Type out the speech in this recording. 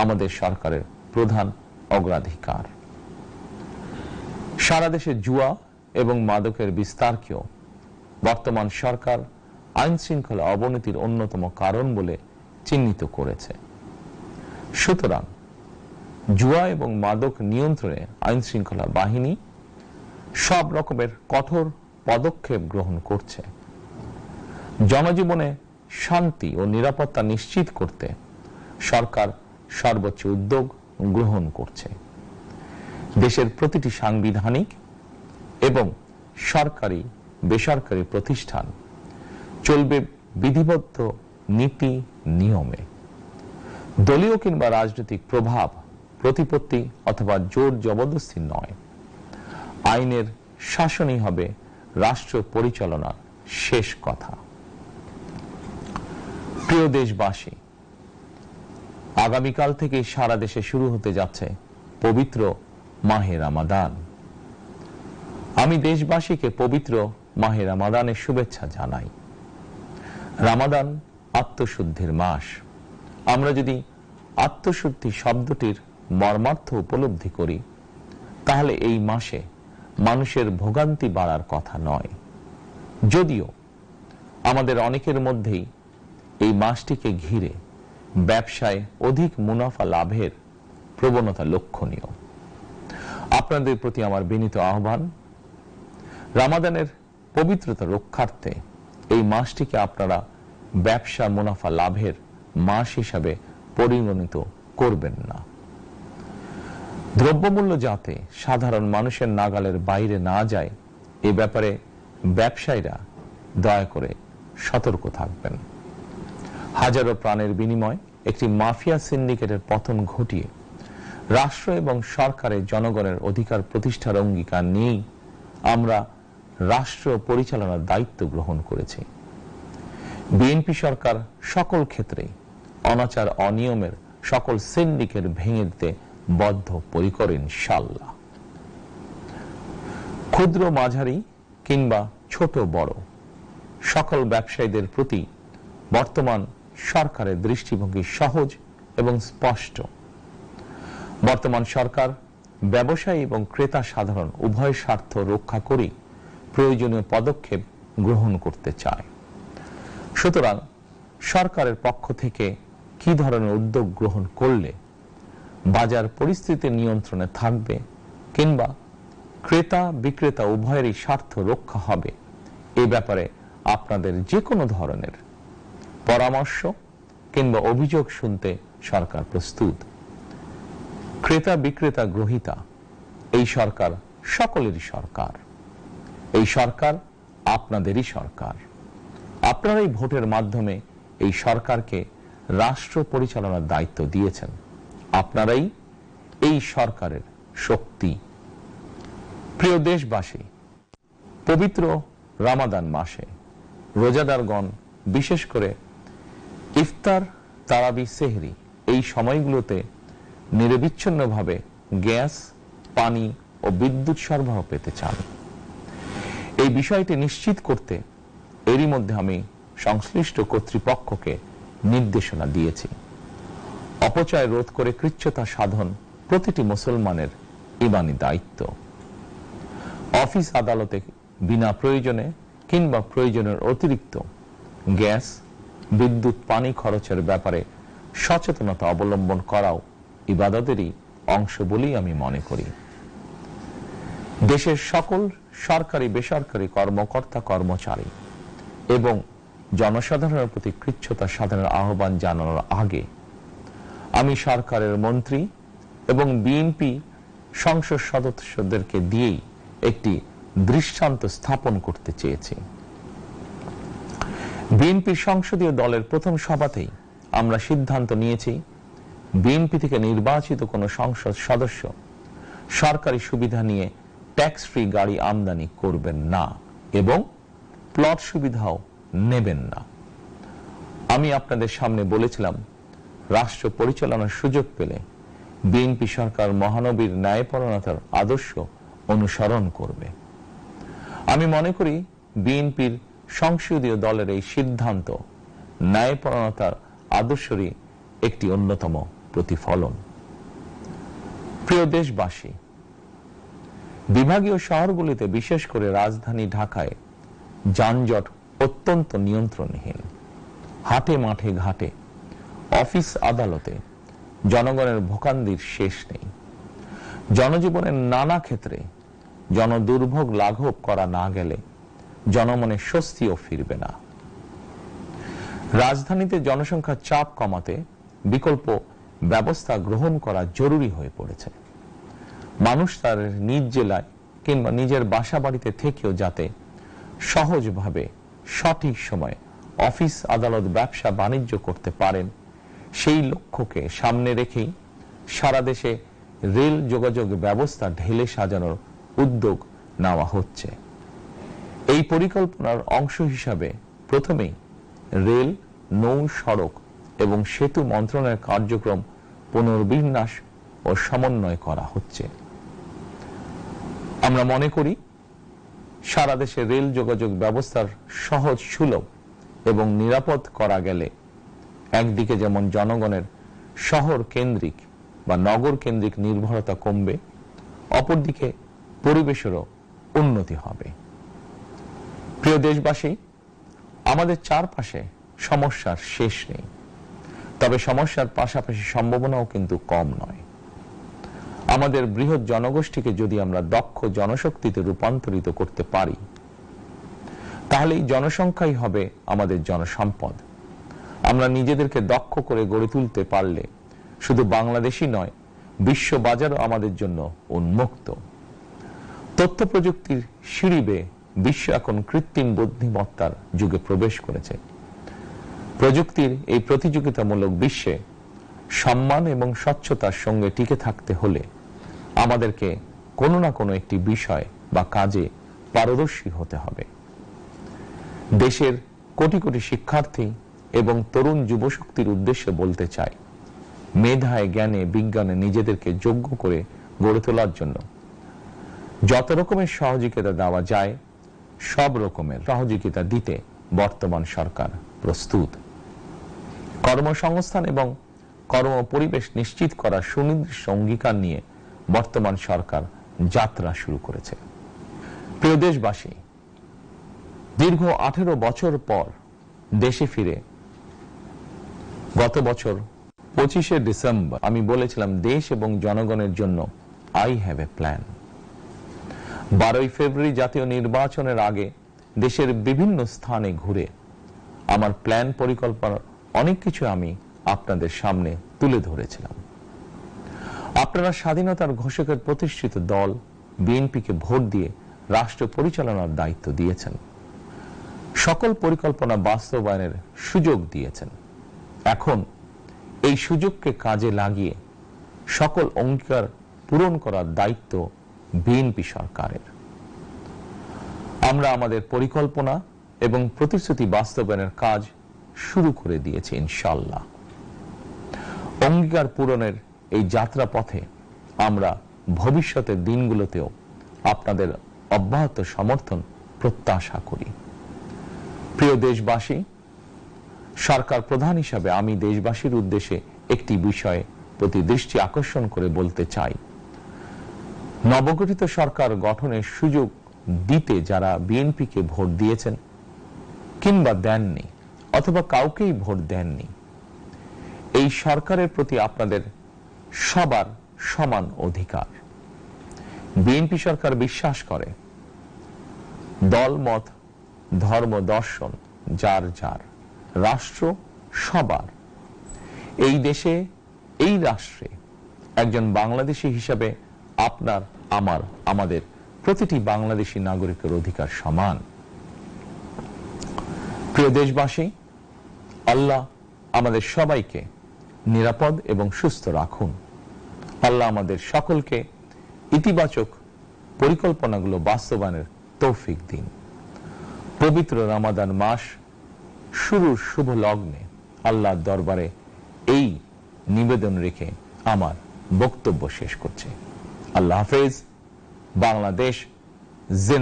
আমাদের সরকারের প্রধান অগ্রাধিকার। সারা দেশে জুয়া এবং মাদকের বিস্তারকেও বর্তমান সরকার আইন শৃঙ্খলা অবনতির অন্যতম কারণ বলে চিহ্নিত করেছে। সুতরাং জুয়া এবং মাদক নিয়ন্ত্রণে আইন শৃঙ্খলা বাহিনী সব রকমের কঠোর পদক্ষেপ গ্রহণ করছে। জনজীবনে শান্তি ও নিরাপত্তা নিশ্চিত করতে সরকার সর্বোচ্চ উদ্যোগ গ্রহণ করছে। দেশের প্রতিটি সাংবিধানিক এবং সরকারি বেসরকারি প্রতিষ্ঠান চলবে বিধিবদ্ধ নীতি নিয়মে। দলীয় কিংবা রাজনৈতিক প্রভাব প্রতিপত্তি অথবা জোর জবরদস্তি নয়। আইনের শাসনই হবে রাষ্ট্র পরিচালনার শেষ কথা। প্রিয় দেশবাসী, আগামীকাল থেকে সারা দেশে শুরু হতে যাচ্ছে পবিত্র মাহে রমাদান। আমি দেশবাসীকে পবিত্র মাহে রমাদানের শুভেচ্ছা জানাই। রমাদান আত্মশুদ্ধির মাস। আমরা যদি আত্মশুদ্ধি শব্দটির মর্মার্থ উপলব্ধি করি, তাহলে এই মাসে মানুষের ভোগান্তি বাড়ার কথা নয়। যদিও আমাদের অনেকের মধ্যেই এই মাসটিকে ঘিরে ব্যবসায় অধিক মুনাফা লাভের প্রবণতা লক্ষণীয়। আপনাদের প্রতি আমার বিনীত আহ্বান, রমাদানের পবিত্রতা রক্ষার্থে এই মাসটিকে আপনারা ব্যবসা মুনাফা লাভের মাস হিসাবে পরিগণিত করবেন না। দ্রব্যমূল্য যাতে সাধারণ মানুষের নাগালের বাইরে না যায়, এ ব্যাপারে ব্যবসায়ীরা দয়া করে সতর্ক থাকবেন। হাজারো প্রাণের বিনিময়ে একটি মাফিয়া সিন্ডিকেটের পতন ঘটিয়ে রাষ্ট্র এবং সরকারের জনগণের অধিকার প্রতিষ্ঠার অঙ্গীকার নিয়েই আমরা রাষ্ট্র পরিচালনার দায়িত্ব গ্রহণ করেছি। বিএনপি সরকার সকল ক্ষেত্রে অনাচার অনিয়মের সকল সিন্ডিকেট ভেঙে দিতে বদ্ধপরিকর ইনশাআল্লাহ। ক্ষুদ্র মাঝারি কিংবা ছোট বড় সকল ব্যবসায়ীদের প্রতি বর্তমান সরকারের দৃষ্টিভঙ্গি সহজ এবং স্পষ্ট। বর্তমান সরকার ব্যবসায়ী এবং ক্রেতা সাধারণ উভয় স্বার্থ রক্ষা করে প্রয়োজনীয় পদক্ষেপ গ্রহণ করতে চায়। সুতরাং সরকারের পক্ষ থেকে কি ধরনের উদ্যোগ গ্রহণ করলে বাজার পরিস্থিতি নিয়ন্ত্রণে থাকবে কিংবা ক্রেতা বিক্রেতা উভয়েরই স্বার্থ রক্ষা হবে, এ ব্যাপারে আপনাদের যে কোনো ধরনের পরামর্শ কিংবা অভিযোগ শুনতে সরকার প্রস্তুত। ক্রেতা বিক্রেতা গ্রহীতা এই সরকার সকলেরই সরকার। এই সরকার আপনাদেরই সরকার। আপনারাই ভোটের মাধ্যমে এই সরকারকে রাষ্ট্র পরিচালনার দায়িত্ব দিয়েছেন। আপনারাই এই সরকারের শক্তি। প্রিয় দেশবাসী, পবিত্র রমাদান মাসে রোজাদারগণ বিশেষ করে ইফতার, তারাবি, সেহরি এই সময়গুলোতে নিরবিচ্ছিন্নভাবে গ্যাস, পানি ও বিদ্যুৎ সরবরাহ পেতে চান। এই বিষয়টি নিশ্চিত করতে এরই মধ্যে আমি সংশ্লিষ্ট কর্তৃপক্ষকে নির্দেশনা দিয়েছি। অপচয় রোধ করে কৃচ্ছ্রতা সাধন প্রতিটি মুসলমানের ঈমানি দায়িত্ব। অফিস আদালতে বিনা প্রয়োজনে কিংবা প্রয়োজনের অতিরিক্ত গ্যাস, বিদ্যুৎ, পানি খরচের ব্যাপারে সচেতনতা অবলম্বন করাও ইবাদতেরই অংশ বলেই আমি মনে করি। দেশের সকল সরকারি বেসরকারি কর্মকর্তা কর্মচারী এবং জনসাধারণের প্রতি কৃচ্ছ্রতা সাধনের আহ্বান জানানোর আগে আমি সরকারের মন্ত্রী এবং বিএনপি সংসদ সদস্যদেরকে দিয়েই একটি দৃষ্টান্ত স্থাপন করতে চেয়েছি। বিএনপি সংসদীয় দলের প্রথম সভাতেই আমরা সিদ্ধান্ত নিয়েছি, বিএনপি থেকে নির্বাচিত কোন সংসদ সদস্য সরকারি সুবিধা নিয়ে ট্যাক্স ফ্রি গাড়ি আমদানি করবেন না এবং প্লট সুবিধাও নেবেন না। আমি আপনাদের সামনে বলেছিলাম, রাষ্ট্র পরিচালনার সুযোগ পেলে বিএনপি সরকার মহানবীর ন্যায়পরায়ণতার আদর্শ অনুসরণ করবে। আমি মনে করি বিএনপির সংসদীয় দলের এই সিদ্ধান্ত ন্যায়পরায়ণতার আদর্শেরই একটি অন্যতম প্রতিফলন। প্রিয় দেশবাসী, বিভাগীয় শহরগুলিতে বিশেষ করে রাজধানী ঢাকায় যানজট অত্যন্ত নিয়ন্ত্রণহীন। হাটে মাঠে ঘাটে, অফিস আদালতে জনগণের ভোগান্তির শেষ নেই। জনজীবনের নানা ক্ষেত্রে জনদুর্ভোগ লাঘব করা না গেলে জনমনে স্বস্তিও ফিরবে না। রাজধানীতে জনসংখ্যার চাপ কমাতে বিকল্প ব্যবস্থা গ্রহণ করা জরুরি হয়ে পড়েছে। মানুষ তার নিজ জেলায় কিংবা নিজের বাসা বাড়িতে থেকেও যাতে সহজভাবে সঠিক সময়ে অফিস আদালত ব্যবসা বাণিজ্য করতে পারেন, সেই লক্ষ্যকে সামনে রেখেই সারা দেশে রেল যোগাযোগ ব্যবস্থা ঢেলে সাজানোর উদ্যোগ নেওয়া হচ্ছে। এই পরিকল্পনার অংশ হিসাবে প্রথমেই রেল, নৌ, সড়ক এবং সেতু মন্ত্রণালয়ের কার্যক্রম পুনর্বিন্যাস ও সমন্বয় করা হচ্ছে। আমরা মনে করি সারা দেশে রেল যোগাযোগ ব্যবস্থার সহজ, সুলভ এবং নিরাপদ করা গেলে একদিকে যেমন জনগণের শহর কেন্দ্রিক বা নগর কেন্দ্রিক নির্ভরতা কমবে, অপরদিকে পরিবেশেরও উন্নতি হবে। প্রিয় দেশবাসী, আমাদের চারপাশে সমস্যার শেষ নেই, তবে সমস্যার পাশাপাশি সম্ভাবনাও কিন্তু কম নয়। আমাদের বৃহৎ জনগোষ্ঠীকে যদি আমরা দক্ষ জনশক্তিতে রূপান্তরিত করতে পারি, তাহলে এই জনসংখ্যাই হবে আমাদের জনসম্পদ। আমরা নিজেদেরকে দক্ষ করে গড়ে তুলতে পারলে শুধু বাংলাদেশই নয়, বিশ্ব বাজারও আমাদের জন্য উন্মুক্ত। তথ্য প্রযুক্তির সিঁড়ি বেয়ে বিশ্ব এখন কৃত্রিম বুদ্ধিমত্তার যুগে প্রবেশ করেছে। প্রযুক্তির এই প্রতিযোগিতামূলক বিশ্বে সম্মান এবং স্বচ্ছতার সঙ্গে টিকে থাকতে হলে আমাদেরকে কোনো না কোনো একটি বিষয় বা কাজে পারদর্শী হতে হবে। দেশের কোটি কোটি শিক্ষার্থী এবং তরুণ যুবশক্তির উদ্দেশ্যে বলতে চাই, মেধায়, জ্ঞানে, বিজ্ঞানে নিজেদেরকে যোগ্য করে গড়ে তোলার জন্য যত রকমের সহযোগিতা দেওয়া যায় সব রকমের সহযোগিতা দিতে বর্তমান সরকার প্রস্তুত। কর্মসংস্থান এবং কর্ম পরিবেশ নিশ্চিত করার সুনির্দিষ্ট অঙ্গীকার নিয়ে বর্তমান সরকার যাত্রা শুরু করেছে। প্রিয় দেশবাসী, দীর্ঘ 18 বছর পর দেশে ফিরে গত বছর 25শে ডিসেম্বর আমি বলেছিলাম দেশ এবং জনগণের জন্য আই হ্যাভ এ প্ল্যান। 12ই ফেব্রুয়ারি জাতীয় নির্বাচনের আগে দেশের বিভিন্ন স্থানে ঘুরে আমার প্ল্যান পরিকল্পনার অনেক কিছু আমি আপনাদের সামনে তুলে ধরেছিলাম। আপনারা স্বাধীনতার ঘোষকের প্রতিষ্ঠিত দল বিএনপিকে ভোট দিয়ে রাষ্ট্র পরিচালনার দায়িত্ব দিয়েছেন, সকল পরিকল্পনা বাস্তবায়নের সুযোগ দিয়েছেন। এখন এই সুযোগকে কাজে লাগিয়ে সকল অঙ্গীকার পূরণ করার দায়িত্ব বিএনপি সরকারের। আমরা আমাদের পরিকল্পনা এবং প্রতিশ্রুতি বাস্তবায়নের কাজ শুরু করে দিয়েছি ইনশাআল্লাহ। অঙ্গীকার পূরণের এই যাত্রা পথে আমরা ভবিষ্যতের দিনগুলোতেও আপনাদের অব্যাহত সমর্থন প্রত্যাশা করি। প্রিয় দেশবাসী, সরকার প্রধান হিসাবে আমি দেশবাসীর উদ্দেশ্যে একটি বিষয়ে প্রতি দৃষ্টি আকর্ষণ করে বলতে চাই। নবগঠিত সরকার গঠনের সুযোগ দিতে যারা বিএনপিকে ভোট দিয়েছেন কিংবা দেননি অথবা কাউকেই ভোট দেননি, এই সরকারের প্রতি আপনাদের সবার সমান অধিকার। বিএনপি সরকার বিশ্বাস করে দল, মত, ধর্ম, দর্শন যার যার, রাষ্ট্র সবার। এই দেশে, এই রাষ্ট্রে একজন বাংলাদেশী হিসাবে আপনার, আমার, আমাদের প্রতিটি বাংলাদেশী নাগরিকের অধিকার সমান। প্রিয় দেশবাসী, আল্লাহ আমাদের সবাইকে নিরাপদ এবং সুস্থ রাখুন। আল্লাহ আমাদের সকলকে ইতিবাচক পরিকল্পনাগুলো বাস্তবায়নের তৌফিক দিন। পবিত্র রমাদান মাস শুরুর শুভ লগ্নে আল্লাহর দরবারে এই নিবেদন রেখে আমার বক্তব্য শেষ করছি। আল্লাহ হাফেজ। বাংলাদেশ জিন্দাবাদ।